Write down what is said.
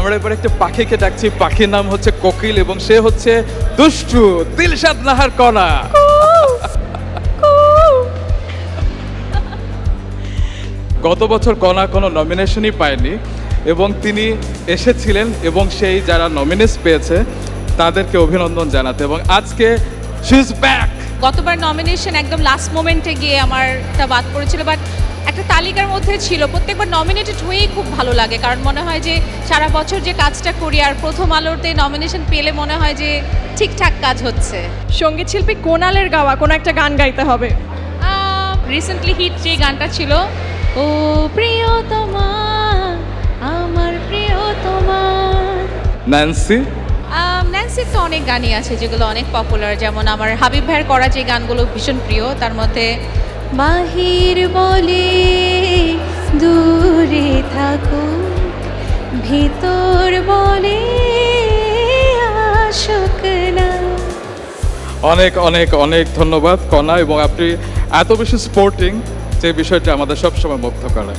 আমরা এবার একটা পাখিকে ডাকছি, পাখির নাম হচ্ছে কোকিল এবং সে হচ্ছে দুষ্টু দিলশাদ নাহার কণা। গত বছর কণা কোনো নমিনেশনই পায়নি এবং তিনি এসেছিলেন এবং সেই যারা নমিনেস পেয়েছে তাদেরকে অভিনন্দন জানাতে, এবং আজকে শি ইজ ব্যাক। গতবার নমিনেশন একদম লাস্ট মোমেন্টে গিয়ে আমারটা বাদ পড়েছিল, বাট একটা তালিকার মধ্যে ছিল। প্রত্যেকবার নমিনেটেড হয়েই খুব ভালো লাগে, কারণ মনে হয় যে সারা বছর যে কাজটা করি আর প্রথম আলোতে নমিনেশন পেলে মনে হয় যে ঠিকঠাক কাজ হচ্ছে। সঙ্গীত শিল্পী কোনালের গাওয়া কোনো একটা গান গাইতে হবে। রিসেন্টলি হিট যে গানটা ছিল, ও প্রিয়তমা আমার প্রিয়তমা। ন্যান্সি, ন্যান্সির তো অনেক গানই আছে যেগুলো অনেক পপুলার, যেমন আমার হাবিব ভাইয়ের করা যে গানগুলো ভীষণ প্রিয়, তার মধ্যে বাহির বলে দূরে থাকো, ভিতর বলে আশক না। অনেক অনেক অনেক ধন্যবাদ কণা, এবং আপনি এত বেশি স্পোর্টিং যে বিষয়টা আমাদের সবসময় মুগ্ধ করে।